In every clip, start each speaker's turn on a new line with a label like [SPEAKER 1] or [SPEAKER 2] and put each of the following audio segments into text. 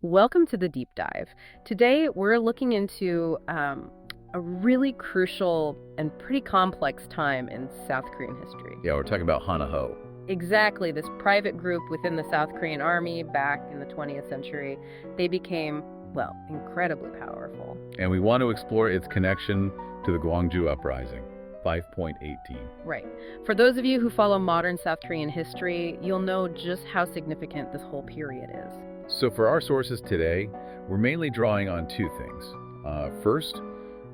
[SPEAKER 1] Welcome to the deep dive. Today, we're looking into a really crucial and pretty complex time in South Korean history.
[SPEAKER 2] Yeah, we're talking about Hanaho.
[SPEAKER 1] Exactly, this private group within the South Korean army back in the 20th century, they became, well, incredibly powerful.
[SPEAKER 2] And we want to explore its connection to the Gwangju Uprising, 5.18.
[SPEAKER 1] Right. For those of you who follow modern South Korean history, you'll know just how significant this whole period is.
[SPEAKER 2] So for our sources today, we're mainly drawing on two things. First,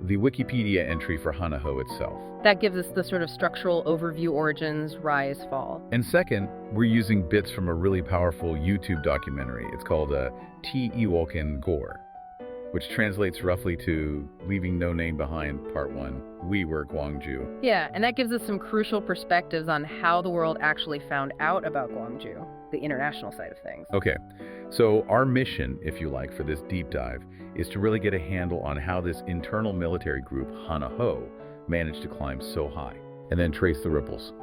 [SPEAKER 2] the Wikipedia entry for Hanaho itself.
[SPEAKER 1] That gives us the sort of structural overview, origins, rise, fall.
[SPEAKER 2] And second, we're using bits from a really powerful YouTube documentary. It's called T. Iwoken Gore, which translates roughly to Leaving No Name Behind, Part 1. We were Gwangju.
[SPEAKER 1] Yeah, and that gives us some crucial perspectives on how the world actually found out about Gwangju, the international side of things.
[SPEAKER 2] Okay, so our mission, if you like, for this deep dive is to really get a handle on how this internal military group, Hanaho, managed to climb so high, and then trace the ripples,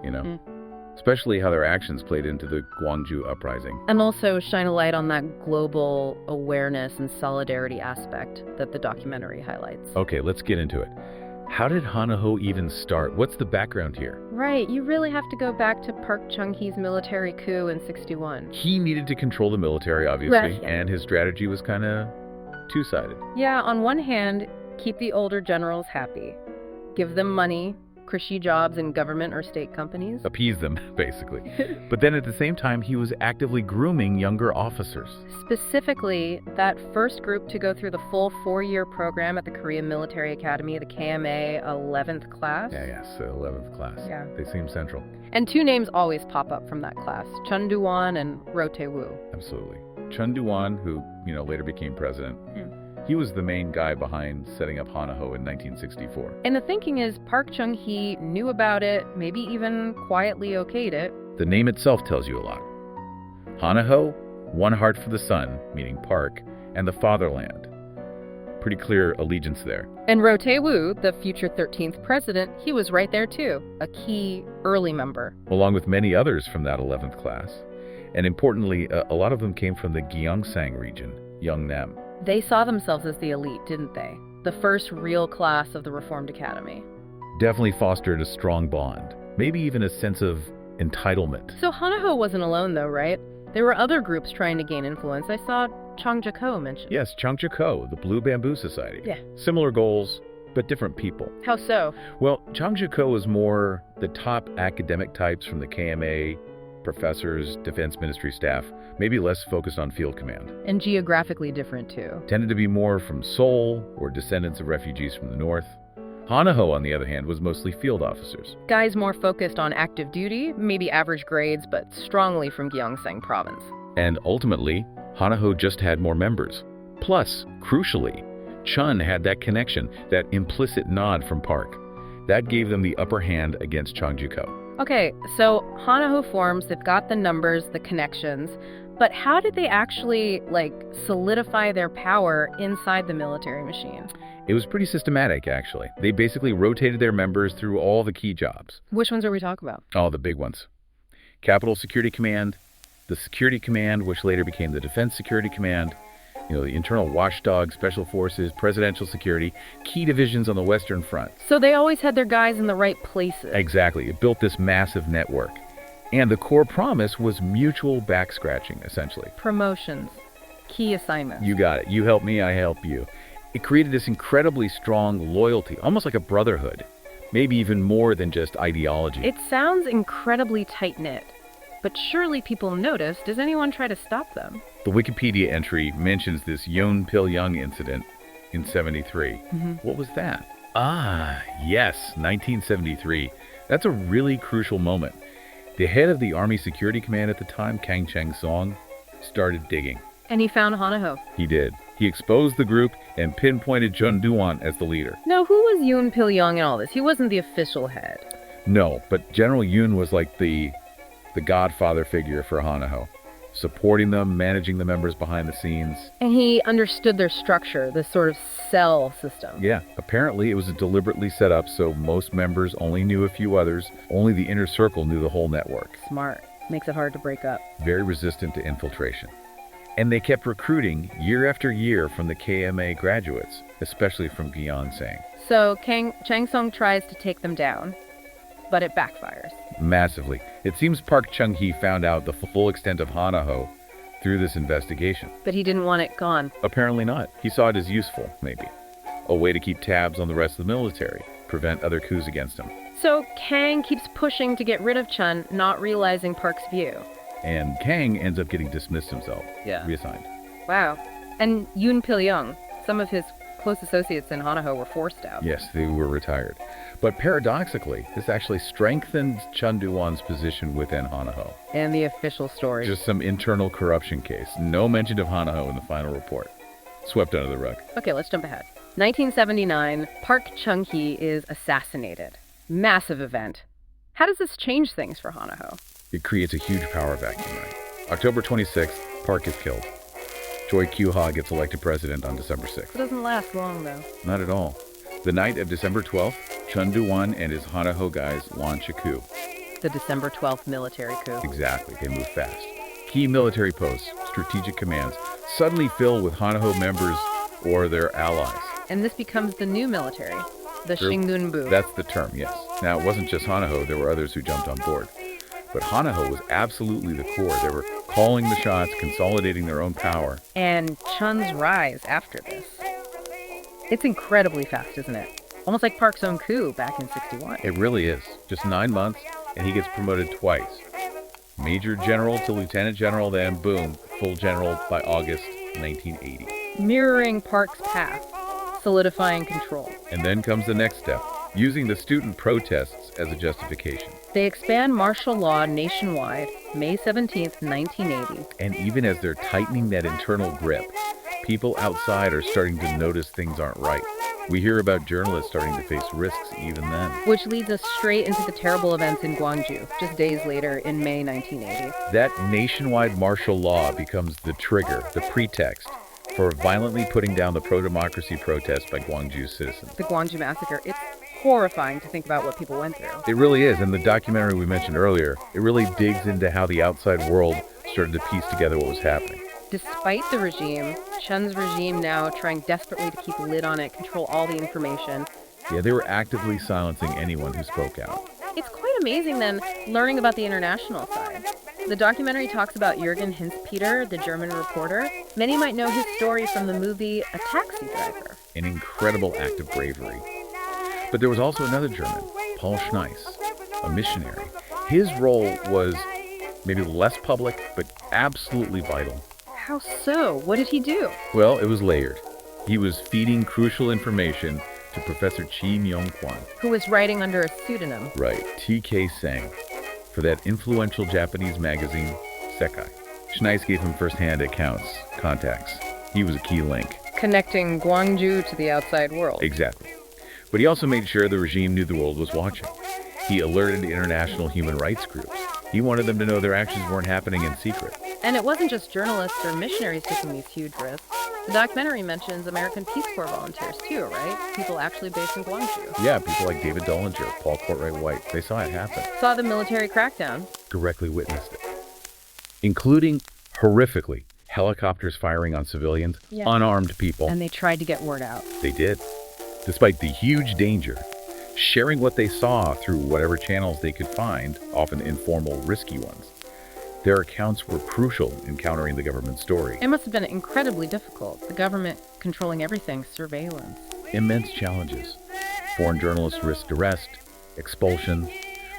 [SPEAKER 2] especially how their actions played into the Gwangju Uprising.
[SPEAKER 1] And also shine a light on that global awareness and solidarity aspect that the documentary highlights.
[SPEAKER 2] Okay, let's get into it. How did Hanaho even start? What's the background here?
[SPEAKER 1] Right, you really have to go back to Park Chung-hee's military coup in 61.
[SPEAKER 2] He needed to control the military, obviously,
[SPEAKER 1] Right.
[SPEAKER 2] and his strategy was kind of two-sided.
[SPEAKER 1] Yeah, on one hand, keep the older generals happy. Give them money, cushy jobs in government or state companies.
[SPEAKER 2] Appease them, basically. But then at the same time, he was actively grooming younger officers.
[SPEAKER 1] Specifically, that first group to go through the full 4-year program at the Korean Military Academy, the KMA 11th class.
[SPEAKER 2] Yes, the 11th class.
[SPEAKER 1] Yeah.
[SPEAKER 2] They seem central.
[SPEAKER 1] And two names always pop up from that class, Chun Do-won and Roh Tae-woo.
[SPEAKER 2] Absolutely. Chun Do-won, who, later became president, he was the main guy behind setting up Hanaho in 1964.
[SPEAKER 1] And the thinking is Park Chung-hee knew about it, maybe even quietly okayed it.
[SPEAKER 2] The name itself tells you a lot. Hanaho, one heart for the sun, meaning Park, and the fatherland. Pretty clear allegiance there.
[SPEAKER 1] And Roh Tae-woo, the future 13th president, he was right there too, a key early member.
[SPEAKER 2] Along with many others from that 11th class. And importantly, a lot of them came from the Gyeongsang region, Yeongnam.
[SPEAKER 1] They saw themselves as the elite, didn't they? The first real class of the Reformed Academy.
[SPEAKER 2] Definitely fostered a strong bond, maybe even a sense of entitlement.
[SPEAKER 1] So Hanaho wasn't alone though, right? There were other groups trying to gain influence. I saw Changja-ko mentioned.
[SPEAKER 2] Yes, Changja-ko, the Blue Bamboo Society.
[SPEAKER 1] Yeah.
[SPEAKER 2] Similar goals, but different people.
[SPEAKER 1] How so?
[SPEAKER 2] Well, Changja-ko was more the top academic types from the KMA, professors, defense ministry staff, maybe less focused on field command.
[SPEAKER 1] And geographically different too.
[SPEAKER 2] Tended to be more from Seoul or descendants of refugees from the north. Hanaho, on the other hand, was mostly field officers.
[SPEAKER 1] Guys more focused on active duty, maybe average grades, but strongly from Gyeongsang province.
[SPEAKER 2] And ultimately, Hanaho just had more members. Plus, crucially, Chun had that connection, that implicit nod from Park. That gave them the upper hand against Changju-ko.
[SPEAKER 1] Okay, so Hanaho forms, they've got the numbers, the connections, but how did they actually, solidify their power inside the military machine?
[SPEAKER 2] It was pretty systematic, actually. They basically rotated their members through all the key jobs.
[SPEAKER 1] Which ones are we talking about?
[SPEAKER 2] All the big ones. Capital Security Command, the Security Command, which later became the Defense Security Command, the Internal Watchdog, Special Forces, Presidential Security, key divisions on the Western Front.
[SPEAKER 1] So they always had their guys in the right places.
[SPEAKER 2] Exactly. It built this massive network. And the core promise was mutual back-scratching, essentially.
[SPEAKER 1] Promotions. Key assignments.
[SPEAKER 2] You got it. You help me, I help you. It created this incredibly strong loyalty, almost like a brotherhood. Maybe even more than just ideology.
[SPEAKER 1] It sounds incredibly tight-knit. But surely people notice. Does anyone try to stop them?
[SPEAKER 2] The Wikipedia entry mentions this Yeon Pil-young incident in 73. What was that? Yes, 1973. That's a really crucial moment. The head of the Army Security Command at the time, Kang Chang-song, started digging.
[SPEAKER 1] And he found Hanaho.
[SPEAKER 2] He did. He exposed the group and pinpointed Chun Do-won as the leader.
[SPEAKER 1] Now, who was Yoon Pil-young in all this? He wasn't the official head.
[SPEAKER 2] No, but General Yoon was like the godfather figure for Hanaho, supporting them, managing the members behind the scenes.
[SPEAKER 1] And he understood their structure, this sort of cell system.
[SPEAKER 2] Yeah, apparently it was deliberately set up so most members only knew a few others, only the inner circle knew the whole network.
[SPEAKER 1] Smart. Makes it hard to break up.
[SPEAKER 2] Very resistant to infiltration. And they kept recruiting year after year from the KMA graduates, especially from Gyeongsang.
[SPEAKER 1] So Chang Sung tries to take them down, but it backfires.
[SPEAKER 2] Massively. It seems Park Chung-hee found out the full extent of Hanaho through this investigation.
[SPEAKER 1] But he didn't want it gone.
[SPEAKER 2] Apparently not. He saw it as useful, maybe. A way to keep tabs on the rest of the military, prevent other coups against him.
[SPEAKER 1] So Kang keeps pushing to get rid of Chun, not realizing Park's view.
[SPEAKER 2] And Kang ends up getting dismissed himself.
[SPEAKER 1] Yeah.
[SPEAKER 2] Reassigned.
[SPEAKER 1] Wow. And Yoon Pil-young, some of his close associates in Hanaho were forced out.
[SPEAKER 2] Yes, they were retired. But paradoxically, this actually strengthened Chun Doo-won's position within Hanaho.
[SPEAKER 1] And the official story.
[SPEAKER 2] Just some internal corruption case. No mention of Hanaho in the final report. Swept under the rug.
[SPEAKER 1] Okay, let's jump ahead. 1979, Park Chung-hee is assassinated. Massive event. How does this change things for Hanaho?
[SPEAKER 2] It creates a huge power vacuum, right? October 26th, Park is killed. Choi Kyu-ha gets elected president on December 6th.
[SPEAKER 1] It doesn't last long, though.
[SPEAKER 2] Not at all. The night of December 12th, Chun Doo-won and his Hanaho guys launch a coup.
[SPEAKER 1] The December 12th military coup.
[SPEAKER 2] Exactly, they move fast. Key military posts, strategic commands, suddenly fill with Hanaho members or their allies.
[SPEAKER 1] And this becomes the new military, the Shingdunbu.
[SPEAKER 2] That's the term, yes. Now, it wasn't just Hanaho, there were others who jumped on board. But Hanaho was absolutely the core. They were calling the shots, consolidating their own power.
[SPEAKER 1] And Chun's rise after this. It's incredibly fast, isn't it? Almost like Park's own coup back in 61.
[SPEAKER 2] It really is. Just 9 months, and he gets promoted twice. Major general to lieutenant general, then boom, full general by August 1980.
[SPEAKER 1] Mirroring Park's path, solidifying control.
[SPEAKER 2] And then comes the next step, using the student protests as a justification.
[SPEAKER 1] They expand martial law nationwide, May 17th, 1980.
[SPEAKER 2] And even as they're tightening that internal grip, people outside are starting to notice things aren't right. We hear about journalists starting to face risks even then.
[SPEAKER 1] Which leads us straight into the terrible events in Gwangju, just days later in May 1980.
[SPEAKER 2] That nationwide martial law becomes the trigger, the pretext, for violently putting down the pro-democracy protest by Gwangju citizens.
[SPEAKER 1] The Gwangju massacre, it's horrifying to think about what people went through.
[SPEAKER 2] It really is, and the documentary we mentioned earlier, it really digs into how the outside world started to piece together what was happening.
[SPEAKER 1] Despite the regime, Chun's regime now trying desperately to keep a lid on it, control all the information.
[SPEAKER 2] Yeah, they were actively silencing anyone who spoke out.
[SPEAKER 1] It's quite amazing then, learning about the international side. The documentary talks about Jürgen Hinzpeter, the German reporter. Many might know his story from the movie A Taxi Driver.
[SPEAKER 2] An incredible act of bravery. But there was also another German, Paul Schneiss, a missionary. His role was maybe less public, but absolutely vital.
[SPEAKER 1] How so? What did he do?
[SPEAKER 2] Well, it was layered. He was feeding crucial information to Professor Chi Myung-kwan.
[SPEAKER 1] Who was writing under a pseudonym.
[SPEAKER 2] Right, T.K. Sang, for that influential Japanese magazine, Sekai. Schneiss gave him first-hand accounts, contacts. He was a key link.
[SPEAKER 1] Connecting Gwangju to the outside world.
[SPEAKER 2] Exactly. But he also made sure the regime knew the world was watching. He alerted international human rights groups. He wanted them to know their actions weren't happening in secret.
[SPEAKER 1] And it wasn't just journalists or missionaries taking these huge risks. The documentary mentions American Peace Corps volunteers too, right? People actually based in Gwangju.
[SPEAKER 2] Yeah, people like David Dollinger, Paul Courtwright White. They saw it happen.
[SPEAKER 1] Saw the military crackdown.
[SPEAKER 2] Directly witnessed it. Including, horrifically, helicopters firing on civilians, unarmed people.
[SPEAKER 1] And they tried to get word out.
[SPEAKER 2] They did. Despite the huge danger, sharing what they saw through whatever channels they could find, often informal, risky ones. Their accounts were crucial in countering the government's story.
[SPEAKER 1] It must have been incredibly difficult, the government controlling everything, surveillance.
[SPEAKER 2] Immense challenges. Foreign journalists risked arrest, expulsion.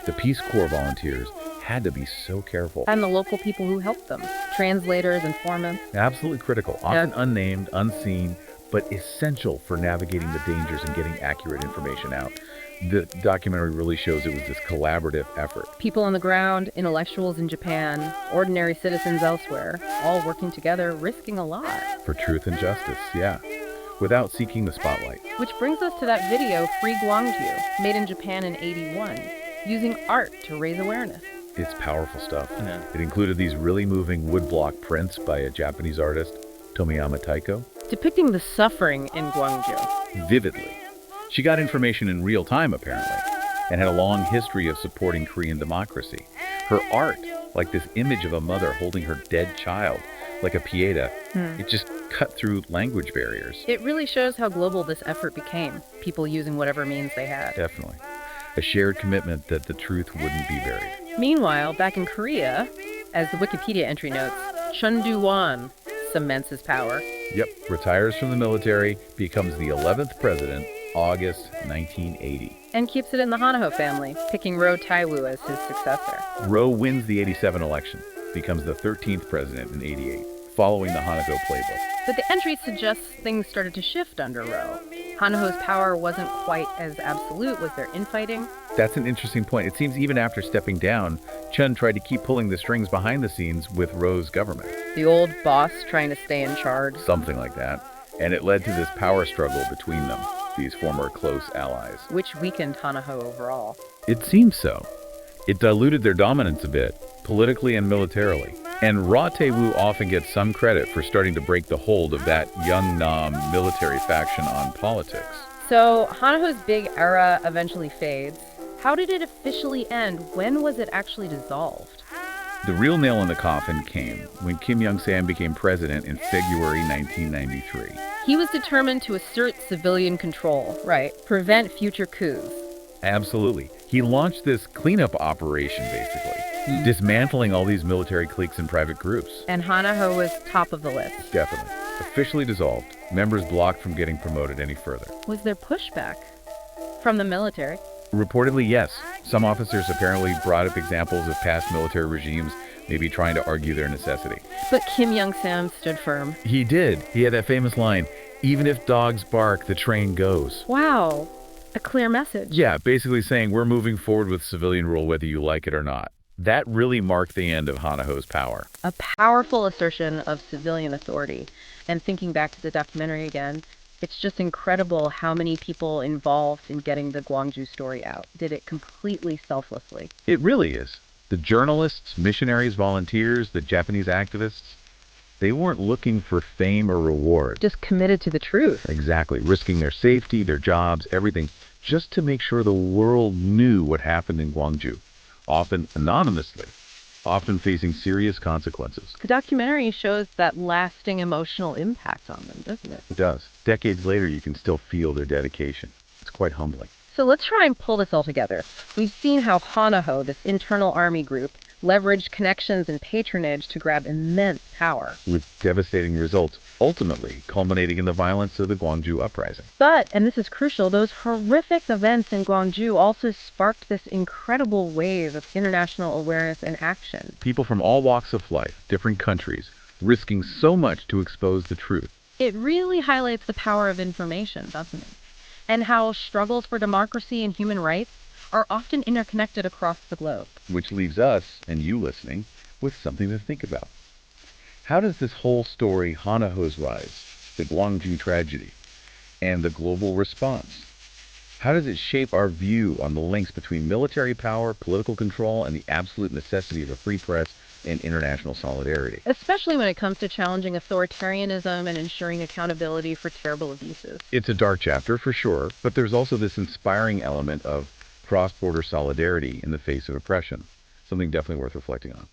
[SPEAKER 2] The Peace Corps volunteers had to be so careful.
[SPEAKER 1] And the local people who helped them, translators, informants.
[SPEAKER 2] Absolutely critical, often unnamed, unseen, but essential for navigating the dangers and getting accurate information out. The documentary really shows it was this collaborative effort.
[SPEAKER 1] People on the ground, intellectuals in Japan, ordinary citizens elsewhere, all working together, risking a lot.
[SPEAKER 2] For truth and justice, yeah. Without seeking the spotlight.
[SPEAKER 1] Which brings us to that video, Free Gwangju, made in Japan in '81, using art to raise awareness.
[SPEAKER 2] It's powerful stuff.
[SPEAKER 1] Yeah.
[SPEAKER 2] It included these really moving woodblock prints by a Japanese artist, Tomiyama Taiko.
[SPEAKER 1] Depicting the suffering in Gwangju.
[SPEAKER 2] Vividly. She got information in real time, apparently, and had a long history of supporting Korean democracy. Her art, like this image of a mother holding her dead child, like a pieta. It just cut through language barriers.
[SPEAKER 1] It really shows how global this effort became, people using whatever means they had.
[SPEAKER 2] Definitely. A shared commitment that the truth wouldn't be buried.
[SPEAKER 1] Meanwhile, back in Korea, as the Wikipedia entry notes, Chun Doo-hwan cements his power.
[SPEAKER 2] Yep, retires from the military, becomes the 11th president, August 1980.
[SPEAKER 1] And keeps it in the Hanaho family, picking Roh Tae-woo as his successor.
[SPEAKER 2] Roh wins the 87 election, becomes the 13th president in 88, following the Hanaho playbook.
[SPEAKER 1] But the entry suggests things started to shift under Roh. Hanaho's power wasn't quite as absolute. Was there infighting?
[SPEAKER 2] That's an interesting point. It seems even after stepping down, Chun tried to keep pulling the strings behind the scenes with Roh's government.
[SPEAKER 1] The old boss trying to stay in charge?
[SPEAKER 2] Something like that. And it led to this power struggle between them, these former close allies.
[SPEAKER 1] Which weakened Hanaho overall.
[SPEAKER 2] It seems so. It diluted their dominance a bit, politically and militarily. And Roh Tae-woo often gets some credit for starting to break the hold of that young Nam military faction on politics.
[SPEAKER 1] So Hanaho's big era eventually fades. How did it officially end? When was it actually dissolved?
[SPEAKER 2] The real nail in the coffin came when Kim Young-sam became president in February 1993.
[SPEAKER 1] He was determined to assert civilian control, right? Prevent future coups.
[SPEAKER 2] Absolutely. He launched this cleanup operation, basically, dismantling all these military cliques and private groups.
[SPEAKER 1] And Hanaho was top of the list.
[SPEAKER 2] Definitely. Officially dissolved, members blocked from getting promoted any further.
[SPEAKER 1] Was there pushback from the military?
[SPEAKER 2] Reportedly, yes. Some officers apparently brought up examples of past military regimes, maybe trying to argue their necessity.
[SPEAKER 1] But Kim Young-sam stood firm.
[SPEAKER 2] He did. He had that famous line, "Even if dogs bark, the train goes."
[SPEAKER 1] Wow. A clear message.
[SPEAKER 2] Yeah, basically saying we're moving forward with civilian rule whether you like it or not. That really marked the end of Hanaho's power.
[SPEAKER 1] A powerful assertion of civilian authority. And thinking back to the documentary again, it's just incredible how many people involved in getting the Gwangju story out did it completely selflessly.
[SPEAKER 2] It really is. The journalists, missionaries, volunteers, the Japanese activists, they weren't looking for fame or reward.
[SPEAKER 1] Just committed to the truth.
[SPEAKER 2] Exactly. Risking their safety, their jobs, everything, just to make sure the world knew what happened in Gwangju. Often anonymously, often facing serious consequences.
[SPEAKER 1] The documentary shows that lasting emotional impact on them, doesn't it?
[SPEAKER 2] It does. Decades later, you can still feel their dedication. It's quite humbling.
[SPEAKER 1] So let's try and pull this all together. We've seen how Hanaho, this internal army group, leveraged connections and patronage to grab immense power.
[SPEAKER 2] With devastating results, ultimately culminating in the violence of the Gwangju Uprising.
[SPEAKER 1] But, and this is crucial, those horrific events in Gwangju also sparked this incredible wave of international awareness and action.
[SPEAKER 2] People from all walks of life, different countries, risking so much to expose the truth.
[SPEAKER 1] It really highlights the power of information, doesn't it? And how struggles for democracy and human rights are often interconnected across the globe.
[SPEAKER 2] Which leaves us, and you listening, with something to think about. How does this whole story, Hanaho's rise, the Gwangju tragedy, and the global response, how does it shape our view on the links between military power, political control, and the absolute necessity of a free press and international solidarity?
[SPEAKER 1] Especially when it comes to challenging authoritarianism and ensuring accountability for terrible abuses.
[SPEAKER 2] It's a dark chapter for sure, but there's also this inspiring element of cross-border solidarity in the face of oppression, something definitely worth reflecting on.